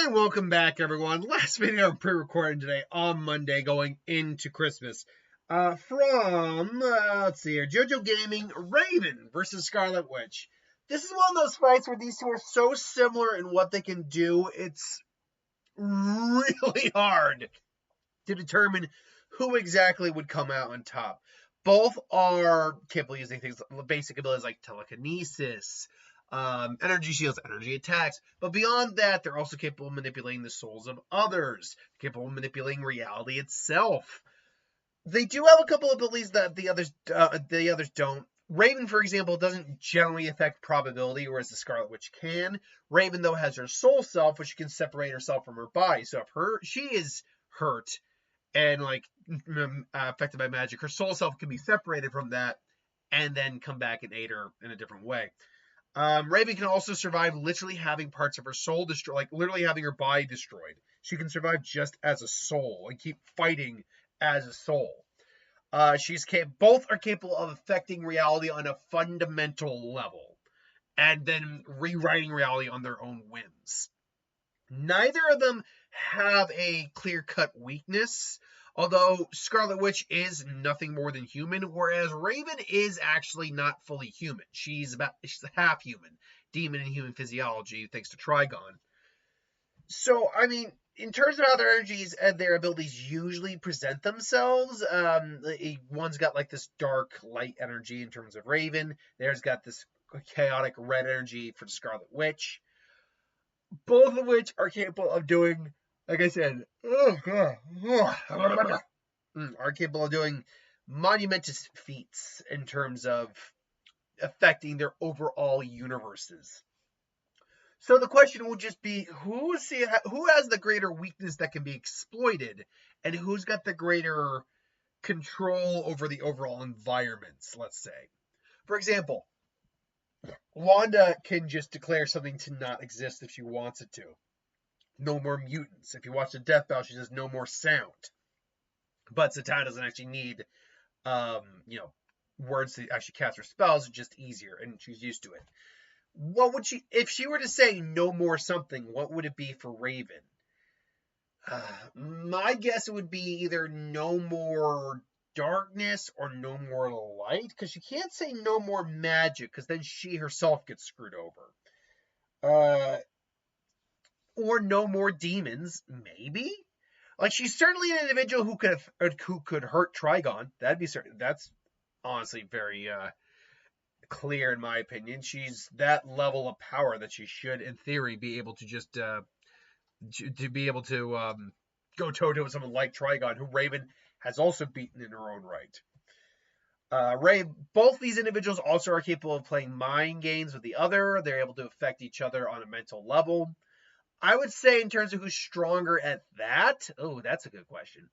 And welcome back, everyone. Last video pre-recorded today on Monday going into Christmas. Let's see here, JoJo Gaming, Raven versus Scarlet Witch. This is one of those fights where these two are so similar in what they can do, it's really hard to determine who exactly would come out on top. Both are capable of using things, basic abilities like telekinesis, energy shields, energy attacks. But beyond that, they're also capable of manipulating the souls of others, capable of manipulating reality itself. They do have a couple of abilities that the others don't. Raven, for example, doesn't generally affect probability, whereas the Scarlet Witch can. Raven, though, has her soul self, which can separate herself from her body. So if she is hurt and affected by magic, her soul self can be separated from that and then come back and aid her in a different way. Raven can also survive literally having parts of her soul destroyed, like literally having her body destroyed. She can survive just as a soul and keep fighting as a soul. Both are capable of affecting reality on a fundamental level and then rewriting reality on their own whims. Neither of them have a clear-cut weakness, although Scarlet Witch is nothing more than human, whereas Raven is actually not fully human. She's half human, demon and human physiology, thanks to Trigon. So, I mean, in terms of how their energies and their abilities usually present themselves, one's got like this dark light energy in terms of Raven. There's got this chaotic red energy for the Scarlet Witch. Both of which are capable of doing, like I said, are capable of doing monumentous feats in terms of affecting their overall universes. So the question will just be, who has the greater weakness that can be exploited, and who's got the greater control over the overall environments, let's say. For example, Wanda can just declare something to not exist if she wants it to. No more mutants. If you watch the Death Battle, she says no more sound. But Zatanna doesn't actually need, words to actually cast her spells. It's just easier, and she's used to it. What would if she were to say no more something, what would it be for Raven? My guess it would be either no more darkness or no more light, because she can't say no more magic, because then she herself gets screwed over. Or no more demons, maybe. Like, she's certainly an individual who could hurt Trigon. That's honestly very clear in my opinion. She's that level of power that she should, in theory, be able to just to be able to go toe-to-toe with someone like Trigon, who Raven has also beaten in her own right. Both these individuals also are capable of playing mind games with the other. They're able to affect each other on a mental level. I would say in terms of who's stronger at that, that's a good question.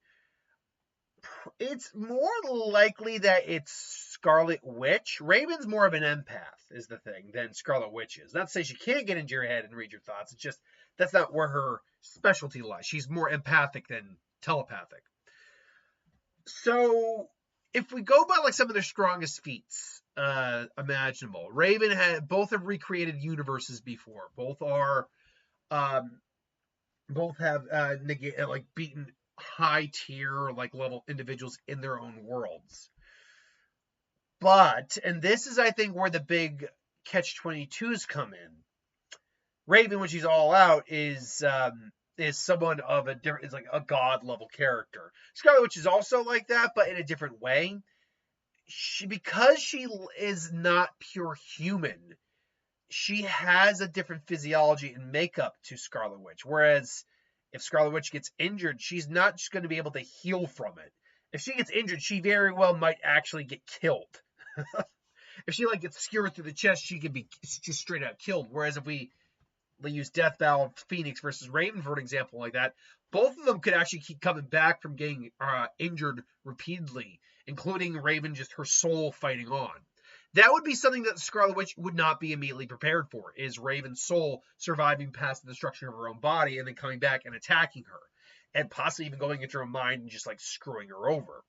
It's more likely that it's Scarlet Witch. Raven's more of an empath, is the thing, than Scarlet Witch is. Not to say she can't get into your head and read your thoughts. It's just that's not where her specialty lies. She's more empathic than telepathic. So if we go by like some of their strongest feats imaginable, both have recreated universes before. Both have beaten high tier level individuals in their own worlds. But, and this is I think where the big catch-22s come in. Raven, when she's all out, is someone of is like a god level character. Scarlet Witch is also like that, but in a different way. Because she is not pure human, she has a different physiology and makeup to Scarlet Witch. Whereas if Scarlet Witch gets injured, she's not just going to be able to heal from it. If she gets injured, she very well might actually get killed. If she gets skewered through the chest, she could be just straight out killed. Whereas if we use Death Battle Phoenix versus Raven for an example like that, both of them could actually keep coming back from getting injured repeatedly, including Raven, just her soul fighting on. That would be something that Scarlet Witch would not be immediately prepared for, is Raven's soul surviving past the destruction of her own body and then coming back and attacking her, and possibly even going into her mind and just screwing her over.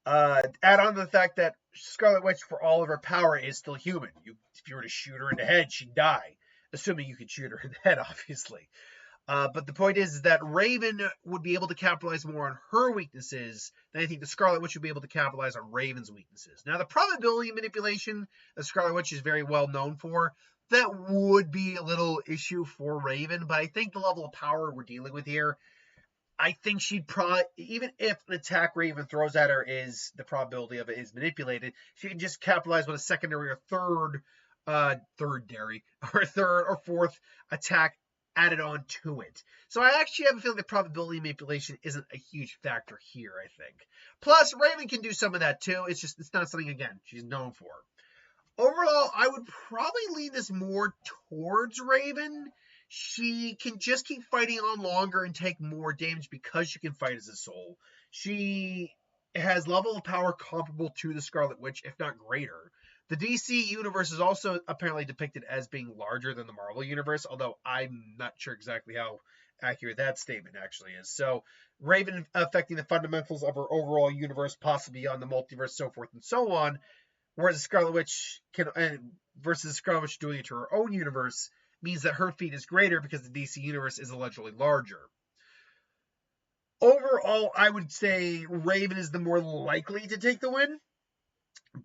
Add on to the fact that Scarlet Witch, for all of her power, is still human. If you were to shoot her in the head, she'd die. assuming you could shoot her in the head, obviously. But the point is that Raven would be able to capitalize more on her weaknesses than I think the Scarlet Witch would be able to capitalize on Raven's weaknesses. Now, the probability manipulation that Scarlet Witch is very well known for, that would be a little issue for Raven, but I think the level of power we're dealing with here, I think she'd probably, even if an attack Raven throws at her is, the probability of it is manipulated, she can just capitalize with a secondary or third or fourth attack added on to it. So I actually have a feeling the probability manipulation isn't a huge factor here, I think. Plus, Raven can do some of that too. It's not something, again, she's known for. Overall, I would probably lean this more towards Raven. She can just keep fighting on longer and take more damage because she can fight as a soul. She has level of power comparable to the Scarlet Witch, if not greater. The DC universe is also apparently depicted as being larger than the Marvel universe, although I'm not sure exactly how accurate that statement actually is. So, Raven affecting the fundamentals of her overall universe, possibly beyond the multiverse, so forth and so on, whereas the Scarlet Witch versus the Scarlet Witch doing it to her own universe means that her feat is greater because the DC universe is allegedly larger. Overall, I would say Raven is the more likely to take the win.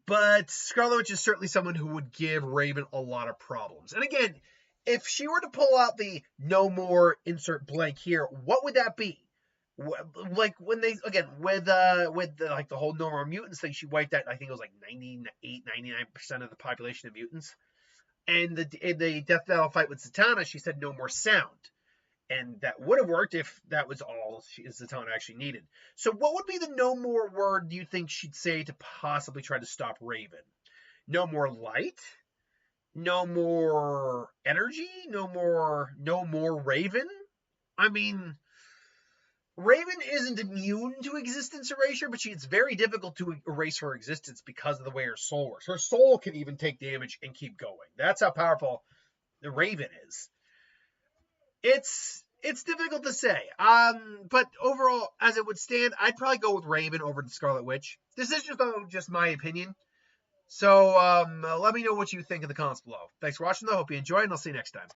But Scarlet Witch is certainly someone who would give Raven a lot of problems. And again, if she were to pull out the no more insert blank here, what would that be? Like when they, again, with the whole no more mutants thing, she wiped out, I think it was like 99% of the population of mutants. And in the Death Battle fight with Zatanna, she said no more sound. And that would have worked if that was all Zatanna actually needed. So what would be the no more word you think she'd say to possibly try to stop Raven? No more light? No more energy? No more Raven? I mean, Raven isn't immune to existence erasure, but it's very difficult to erase her existence because of the way her soul works. Her soul can even take damage and keep going. That's how powerful the Raven is. It's difficult to say. But overall, as it would stand, I'd probably go with Raven over the Scarlet Witch. This is just my opinion. So let me know what you think in the comments below. Thanks for watching, though. Hope you enjoyed, and I'll see you next time.